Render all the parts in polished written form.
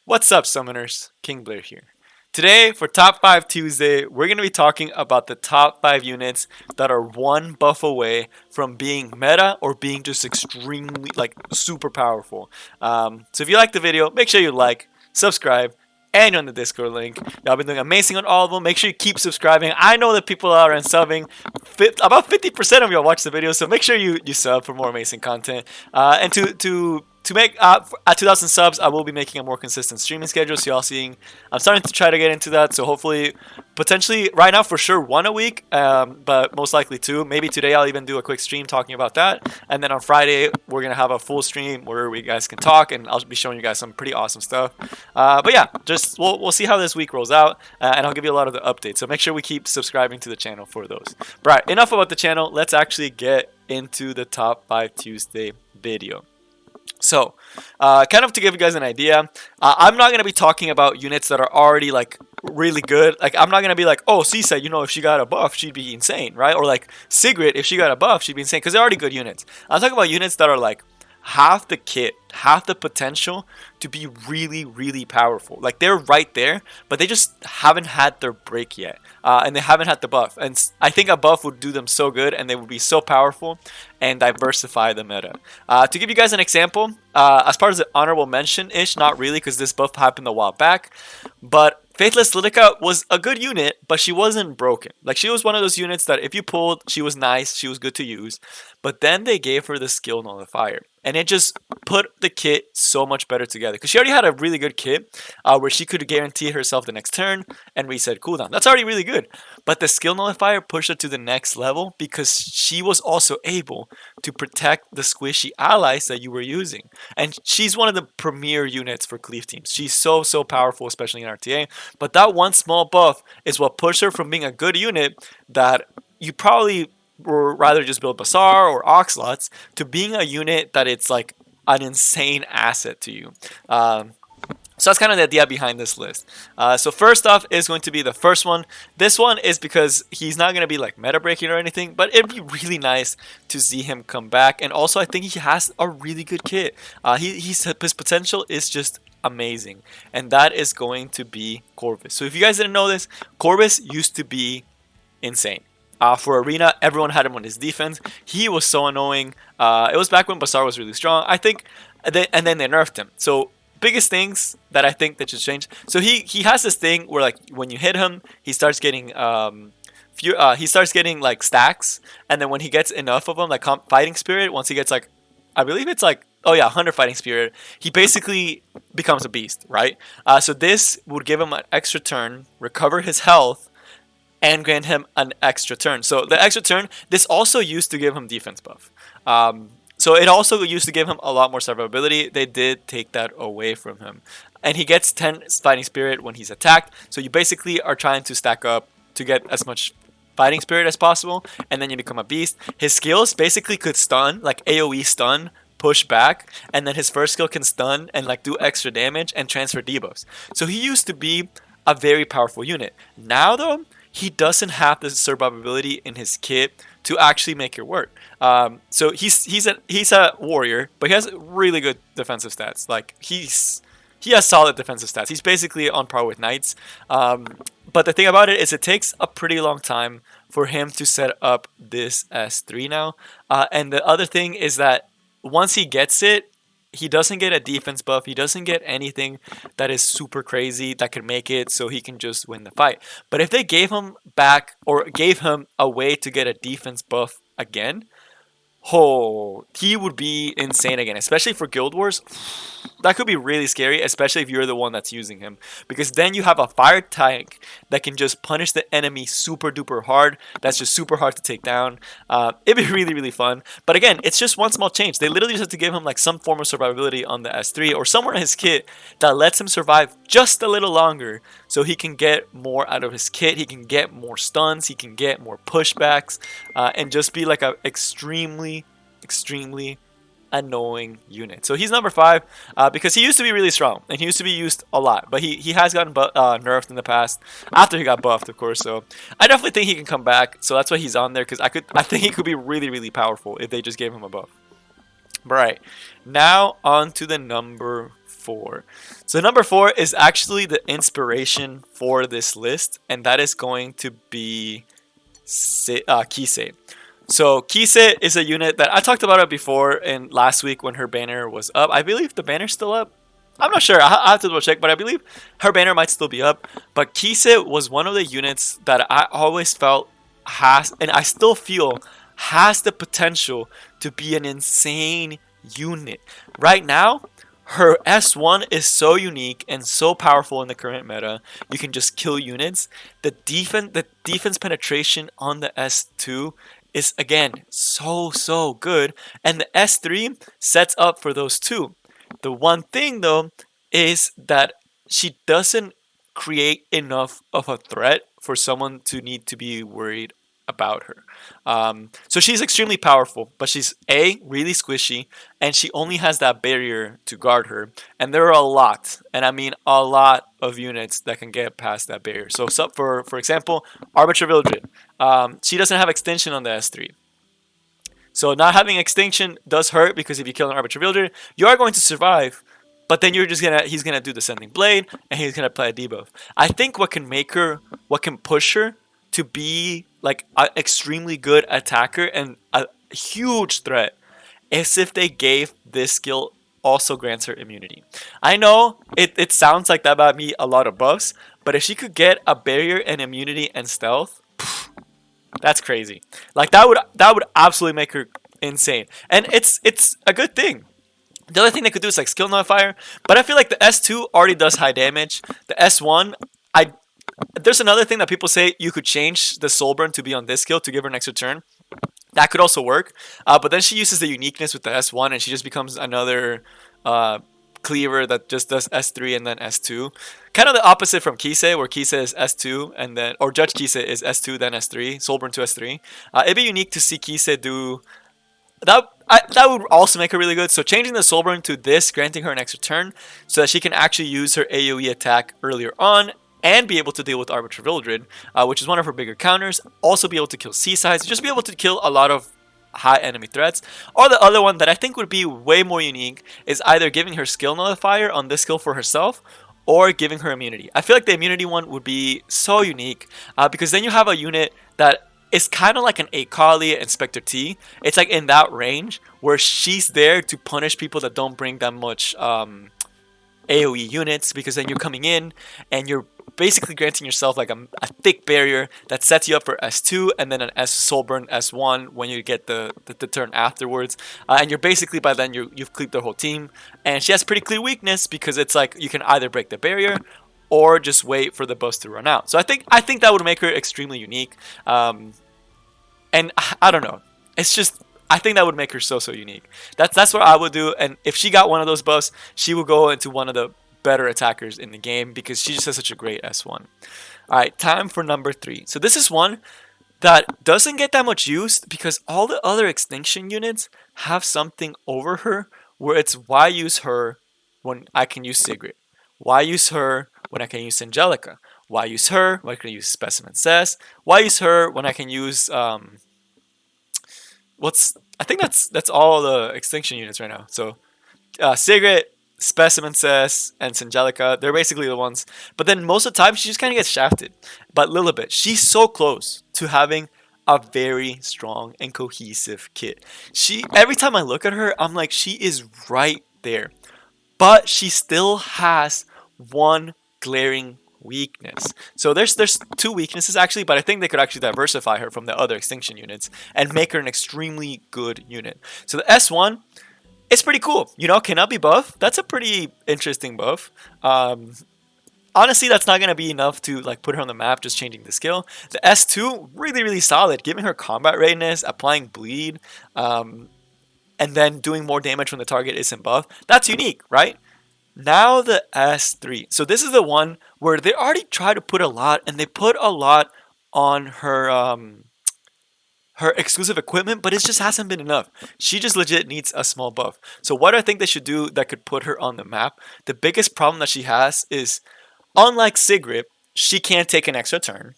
What's up, Summoners? King Blair here. Today, for Top 5 Tuesday, we're going to be talking about the top 5 units that are one buff away from being meta or being just extremely, super powerful. So if you like the video, make sure you like, subscribe, and you're on the Discord link. Y'all been doing amazing on all of them. Make sure you keep subscribing. I know that people are unsubbing. About 50% of y'all watch the video, so make sure you sub for more amazing content. And to make at 2,000 subs, I will be making a more consistent streaming schedule. So y'all seeing, I'm starting to try to get into that. So hopefully, potentially, right now for sure one a week, but most likely two. Maybe today I'll even do a quick stream talking about that. And then on Friday we're gonna have a full stream where we guys can talk, and I'll be showing you guys some pretty awesome stuff. But yeah, just we'll see how this week rolls out, and I'll give you a lot of the updates. So make sure we keep subscribing to the channel for those. But right, enough about the channel. Let's actually get into the top 5 Tuesday video. So, kind of to give you guys an idea, I'm not going to be talking about units that are already, really good. I'm not going to be like, oh, Kise, if she got a buff, she'd be insane, right? Or, Sigrid, if she got a buff, she'd be insane. Because they're already good units. I'm talking about units that are, half the kit, half the potential to be really, really powerful. They're right there, but they just haven't had their break yet. And they haven't had the buff. And I think a buff would do them so good, and they would be so powerful and diversify the meta. To give you guys an example, as part of the honorable mention-ish, not really, because this buff happened a while back, but Faithless Lidice was a good unit, but she wasn't broken. She was one of those units that if you pulled, she was nice, she was good to use. But then they gave her the skill nullifier, and it just put the kit so much better together. Because she already had a really good kit, where she could guarantee herself the next turn and reset cooldown. That's already really good. But the skill nullifier pushed her to the next level because she was also able to protect the squishy allies that you were using. And she's one of the premier units for cleave teams. She's so powerful, especially in RTA. But that one small buff is what pushed her from being a good unit that you probably would rather just build Bazaar or Oxlots to being a unit that it's an insane asset to you. So that's kind of the idea behind this list. So first off is going to be the first one. This one is because he's not going to be meta breaking or anything, but it'd be really nice to see him come back. And also I think he has a really good kit. His potential is just amazing, and that is going to be Corvus. So if you guys didn't know this, Corvus used to be insane. For Arena, everyone had him on his defense. He was so annoying. It was back when Bazaar was really strong, I think, and then they nerfed him. So biggest things that I think that should change. So he has this thing where when you hit him, he starts getting stacks, and then when he gets enough of them, fighting spirit, once he gets I believe it's 100 fighting spirit, he basically becomes a beast, right? So this would give him an extra turn, recover his health, and grant him an extra turn. So the extra turn, this also used to give him defense buff. So it also used to give him a lot more survivability. They did take that away from him. And he gets 10 fighting spirit when he's attacked. So you basically are trying to stack up to get as much fighting spirit as possible, and then you become a beast. His skills basically could stun, AoE stun, push back, and then his first skill can stun and do extra damage and transfer debuffs. So he used to be a very powerful unit. Now though, he doesn't have the survivability in his kit to actually make it work. So he's a warrior, but he has really good defensive stats. He has solid defensive stats. He's basically on par with knights. But the thing about it is it takes a pretty long time for him to set up this S3 now. And the other thing is that once he gets it, he doesn't get a defense buff. He doesn't get anything that is super crazy that can make it so he can just win the fight. But if they gave him back or gave him a way to get a defense buff again, he would be insane again, especially for Guild Wars. That could be really scary, especially if you're the one that's using him, because then you have a fire tank that can just punish the enemy super duper hard. That's just super hard to take down. It'd be really fun. But again, it's just one small change. They literally just have to give him some form of survivability on the S3 or somewhere in his kit that lets him survive just a little longer, so he can get more out of his kit. He can get more stuns. He can get more pushbacks, and just be a extremely annoying unit. So he's number 5 because he used to be really strong and he used to be used a lot, but he has gotten nerfed in the past after he got buffed, of course. So I definitely think he can come back. So that's why he's on there, because I think he could be really powerful if they just gave him a buff. Right, now on to the number 4. So number 4 is actually the inspiration for this list, and that is going to be Kise. So Kise is a unit that I talked about it before in last week when her banner was up. I believe the banner's still up. I'm not sure. I have to double check, but I believe her banner might still be up. But Kise was one of the units that I always felt has, and I still feel has the potential to be an insane unit. Right now, her S1 is so unique and so powerful in the current meta. You can just kill units. The defense penetration on the S2 is again so good, and the S3 sets up for those two. The one thing though is that she doesn't create enough of a threat for someone to need to be worried about her. So she's extremely powerful, but she's really squishy, and she only has that barrier to guard her. And there are a lot, and I mean a lot of units that can get past that barrier. So for example, Arbiter Vildred, she doesn't have extension on the S3. So not having extinction does hurt because if you kill an Arbiter Wielder, you are going to survive, but then he's gonna do the Sending Blade and he's gonna apply a debuff. I think what can push her to be like an extremely good attacker and a huge threat is if they gave this skill also grants her immunity. I know it sounds like that might be a lot of buffs, but if she could get a barrier and immunity and stealth, that's crazy. Like that would absolutely make her insane. And it's a good thing. The other thing they could do is like skill nullifier, but I feel like the S2 already does high damage. The S1, there's another thing that people say you could change the soul burn to be on this skill to give her an extra turn. That could also work, but then she uses the uniqueness with the S1 and she just becomes another cleaver that just does S3 and then S2. Kind of the opposite from Kise, where Kise is S2 and then, or Judge Kise is S2 then S3, Soulburn to S3. It'd be unique to see Kise do that. That would also make her really good. So changing the Soulburn to this, granting her an extra turn, so that she can actually use her AoE attack earlier on and be able to deal with Arbiter Vildred, which is one of her bigger counters. Also be able to kill Seasides, just be able to kill a lot of high enemy threats. Or the other one that I think would be way more unique is either giving her skill nullifier on this skill for herself or giving her immunity. I feel like the immunity one would be so unique because then you have a unit that is kind of like an Akali and Spectre T. It's like in that range where she's there to punish people that don't bring that much AoE units, because then you're coming in and you're basically granting yourself like a thick barrier that sets you up for S2 and then an S Soulburn S1 when you get the turn afterwards. And you're basically, by then, you've cleaved the whole team. And she has pretty clear weakness because it's like you can either break the barrier or just wait for the buffs to run out. So I think that would make her extremely unique. And I don't know. It's just, I think that would make her so unique. That's what I would do. And if she got one of those buffs, she would go into one of the better attackers in the game because she just has such a great S1. Alright, time for number 3. So this is one that doesn't get that much use because all the other extinction units have something over her where it's why use her when I can use Sigrid? Why use her when I can use Angelica? Why use her when I can use Specimen Says? Why use her when I can use I think that's all the extinction units right now. So Sigrid, Specimen Says, and Angelica, they're basically the ones. But then most of the time, she just kind of gets shafted. But Lilibet, she's so close to having a very strong and cohesive kit. Every time I look at her, I'm like, she is right there. But she still has one glaring weakness. So there's 2 weaknesses actually, but I think they could actually diversify her from the other extinction units and make her an extremely good unit. So the S1, it's pretty cool, cannot be buff. That's a pretty interesting buff. Honestly, that's not going to be enough to like put her on the map just changing the skill. The S2, really solid, giving her combat readiness, applying bleed, and then doing more damage when the target isn't buff. That's unique, right? Now the S3. So this is the one where they already tried to put a lot, and they put a lot on her her exclusive equipment, but it just hasn't been enough. She just legit needs a small buff. So what I think they should do that could put her on the map, the biggest problem that she has is, unlike Sigrid, she can't take an extra turn.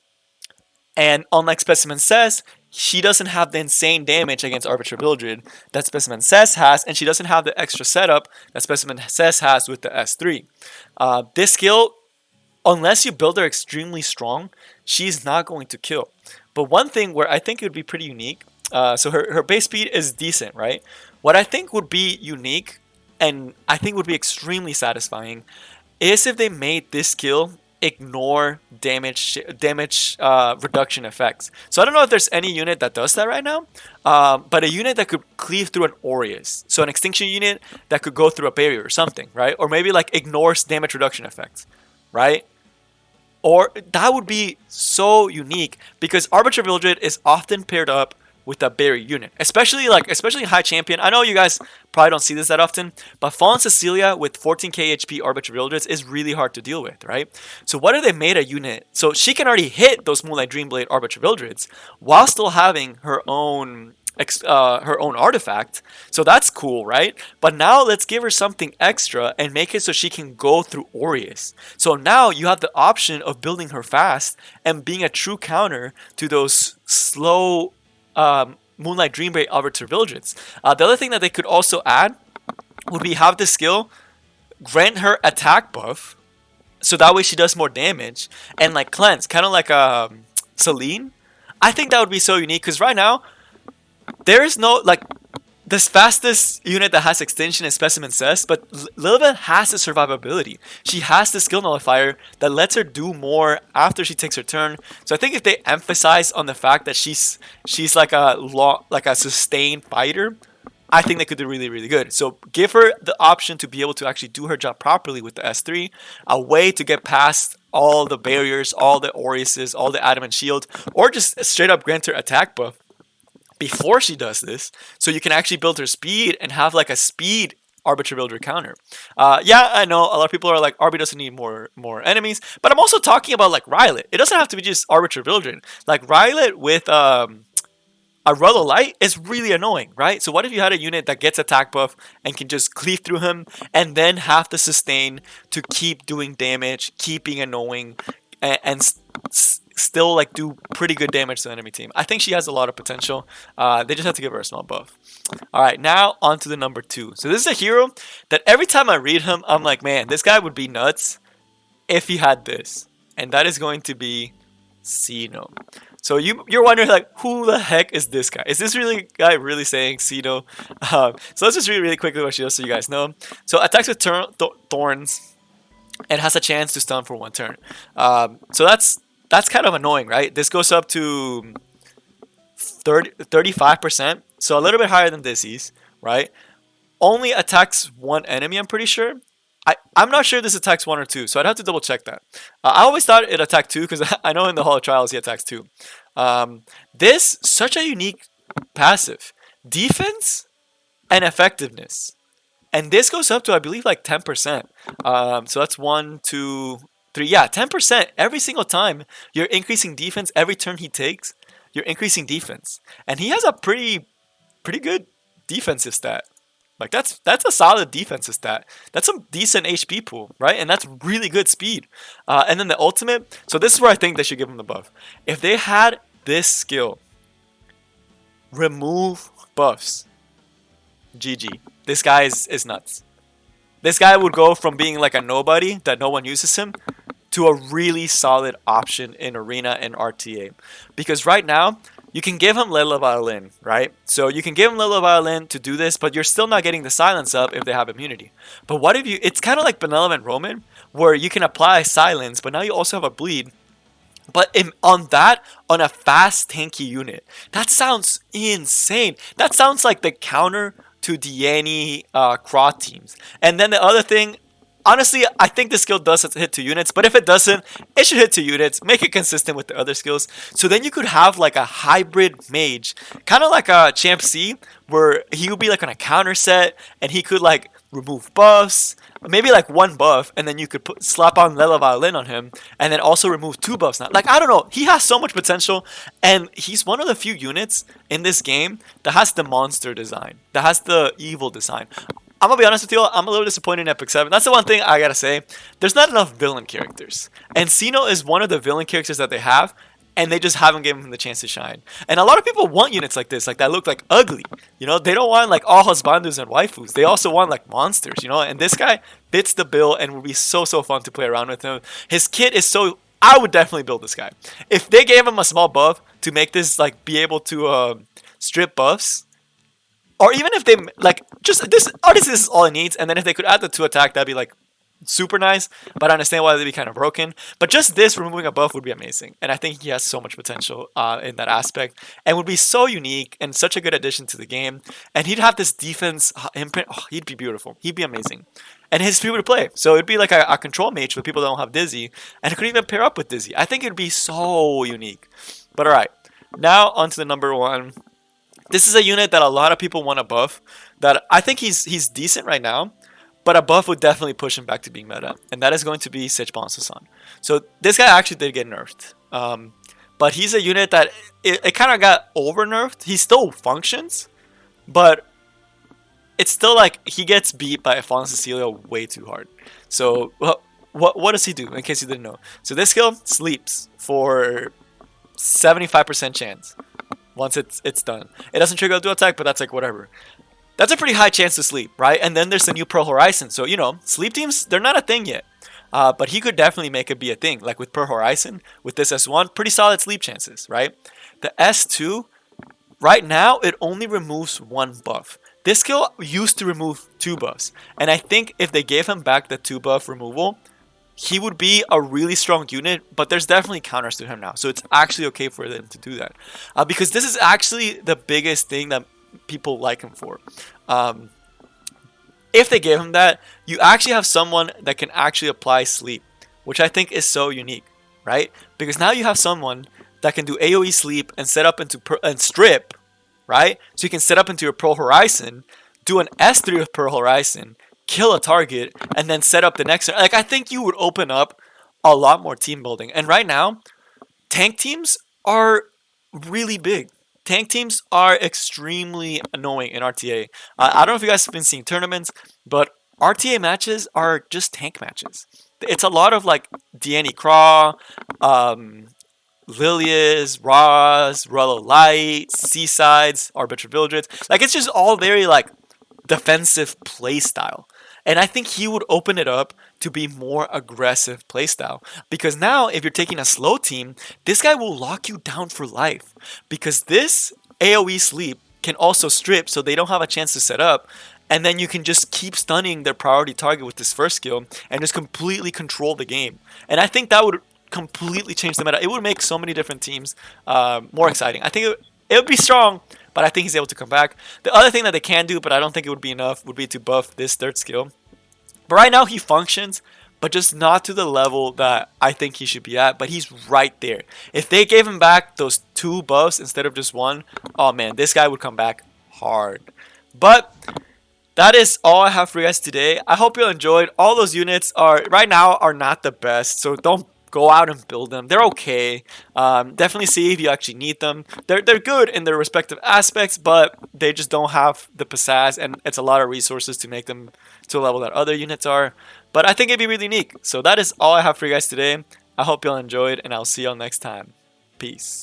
And unlike Specimen Says, she doesn't have the insane damage against Arbiter Mildred that Specimen Says has, and she doesn't have the extra setup that Specimen Says has with the S3. This skill, unless you build her extremely strong, she's not going to kill. But one thing where I think it would be pretty unique, so her base speed is decent, right? What I think would be unique, and I think would be extremely satisfying, is if they made this skill ignore damage reduction effects. So I don't know if there's any unit that does that right now, but a unit that could cleave through an Aureus, so an extinction unit that could go through a barrier or something, right? Or maybe like ignores damage reduction effects, right? Or that would be so unique because Arbiter Mildred is often paired up with a barrier unit, especially high champion. I know you guys probably don't see this that often, but Fallen Cecilia with 14k HP Arbiter Mildreds is really hard to deal with, right? So what if they made a unit so she can already hit those Moonlight Dreamblade Arbiter Mildreds while still having her own artifact? So that's cool, right? But now let's give her something extra and make it so she can go through Aureus. So now you have the option of building her fast and being a true counter to those slow Moonlight Dreamblade Arbiter Mildreds. The other thing that they could also add would be have this skill grant her attack buff, so that way she does more damage, and like cleanse, kind of like Celine. I think that would be so unique because right now there is no like this fastest unit that has extinction is Specimen Says, but Lilibet has the survivability. She has the skill nullifier that lets her do more after she takes her turn. So I think if they emphasize on the fact that she's like a sustained fighter, I think they could do really, really good. So give her the option to be able to actually do her job properly with the S3, a way to get past all the barriers, all the Aureus, all the adamant shield, or just straight up grant her attack buff before she does this, so you can actually build her speed and have like a speed Arbiter Builder counter. Yeah, I know a lot of people are like, RB doesn't need more enemies, but I'm also talking about like Rylet. It doesn't have to be just Arbiter Builder. Like Rylet with a Rullo Light is really annoying, right? So what if you had a unit that gets attack buff and can just cleave through him and then have the sustain to keep doing damage, keep being annoying, and still like do pretty good damage to the enemy team. I think she has a lot of potential. They just have to give her a small buff. All right, now on to the number 2. So this is a hero that every time I read him, I'm like, man, this guy would be nuts if he had this. And that is going to be Zeno. So you're wondering like, who the heck is this guy? Is this guy really saying Zeno? So let's just read really quickly what she does so you guys know. So attacks with thorns and has a chance to stun for 1 turn. So that's kind of annoying, right? This goes up to 35%, so a little bit higher than Dizzy's, right? Only attacks 1 enemy, I'm pretty sure. I'm not sure this attacks 1 or 2, so I'd have to double check that. I always thought it attacked 2 because I know in the Hall of Trials he attacks 2. This, such a unique passive. Defense and effectiveness. And this goes up to, I believe, like 10%. So that's 1, 2, 3. Yeah, 10%. Every single time you're increasing defense, every turn he takes, you're increasing defense. And he has a pretty good defensive stat. Like that's a solid defensive stat. That's some decent HP pool, right? And that's really good speed. And then the ultimate. So this is where I think they should give him the buff. If they had this skill, remove buffs. GG. This guy is nuts. This guy would go from being like a nobody that no one uses him to a really solid option in Arena and RTA. Because right now, you can give him Lila Violin, right? So you can give him Lila Violin to do this, but you're still not getting the silence up if they have immunity. But what if you... It's kind of like Benevolent Roman, where you can apply silence, but now you also have a bleed. But on a fast tanky unit, that sounds insane. That sounds like the counter to Diani Craw teams. And then the other thing, honestly, I think the skill does hit 2 units, but if it doesn't, it should hit 2 units. Make it consistent with the other skills. So then you could have like a hybrid mage, kind of like a Champ C, where he would be like on a counter set, and he could like remove buffs, maybe like 1 buff, and then you could slap on Lela Violin on him, and then also remove 2 buffs. Now, like, I don't know, he has so much potential, and he's one of the few units in this game that has the monster design, that has the evil design. I'm gonna be honest with you, I'm a little disappointed in Epic 7. That's the one thing I gotta say. There's not enough villain characters, and Zeno is one of the villain characters that they have, and they just haven't given him the chance to shine. And a lot of people want units like this, like that look like ugly. You know, they don't want like all husbandus and waifus. They also want like monsters, you know. And this guy fits the bill and would be so fun to play around with him. His kit is so. I would definitely build this guy. If they gave him a small buff to make this like be able to strip buffs, or even if they like just this, honestly, this is all it needs. And then if they could add the 2 attack, that'd be like super nice, but I understand why they'd be kind of broken. But just this removing a buff would be amazing, and I think he has so much potential in that aspect, and would be so unique and such a good addition to the game. And he'd have this defense imprint. Oh, he'd be beautiful. He'd be amazing, and his free to play. So it'd be like a control mage for people that don't have Dizzy, and it could even pair up with Dizzy. I think it'd be so unique. But all right, now onto the number 1. This is a unit that a lot of people want to buff. That I think he's decent right now. But a buff would definitely push him back to being meta, and that is going to be Sezan. So this guy actually did get nerfed, but he's a unit that it kind of got over nerfed. He still functions, but it's still like he gets beat by Fallen Cecilia way too hard. So what does he do? In case you didn't know, so this skill sleeps for 75% chance once it's done. It doesn't trigger a dual attack, but that's like whatever. That's a pretty high chance to sleep, right? And then there's the new Pearl Horizon. So, you know, sleep teams, they're not a thing yet. But he could definitely make it be a thing. Like with Pearl Horizon, with this S1, pretty solid sleep chances, right? The S2, right now, it only removes 1 buff. This skill used to remove 2 buffs. And I think if they gave him back the 2 buff removal, he would be a really strong unit, but there's definitely counters to him now. So it's actually okay for them to do that. Because this is actually the biggest thing that people like him for. If they gave him that, you actually have someone that can actually apply sleep, which I think is so unique, right? Because now you have someone that can do AoE sleep and set up into and strip, right? So you can set up into your Pearl Horizon, do an S3 with Pearl Horizon, kill a target, and then set up the next. Like, I think you would open up a lot more team building. And right now, tank teams are really big. Tank teams are extremely annoying in RTA. I don't know if you guys have been seeing tournaments, but RTA matches are just tank matches. It's a lot of like Deanne Craw, Lilias, Roz, Rullo Light, Seasides, Arbiter Vildred. Like, it's just all very like defensive playstyle. And I think he would open it up to be more aggressive playstyle. Because now, if you're taking a slow team, this guy will lock you down for life. Because this AoE sleep can also strip, so they don't have a chance to set up. And then you can just keep stunning their priority target with this first skill and just completely control the game. And I think that would completely change the meta. It would make so many different teams more exciting. I think it would be strong, but I think he's able to come back. The other thing that they can do, but I don't think it would be enough, would be to buff this 3rd skill. But right now he functions, but just not to the level that I think he should be at. But he's right there. If they gave him back those 2 buffs instead of just 1, oh man, this guy would come back hard. But that is all I have for you guys today. I hope you enjoyed. All those units are right now are not the best, so don't go out and build them. They're okay. Definitely see if you actually need them. They're good in their respective aspects, but they just don't have the pizzazz, and it's a lot of resources to make them to a level that other units are. But I think it'd be really unique. So that is all I have for you guys today. I hope you all enjoyed, and I'll see you all next time. Peace.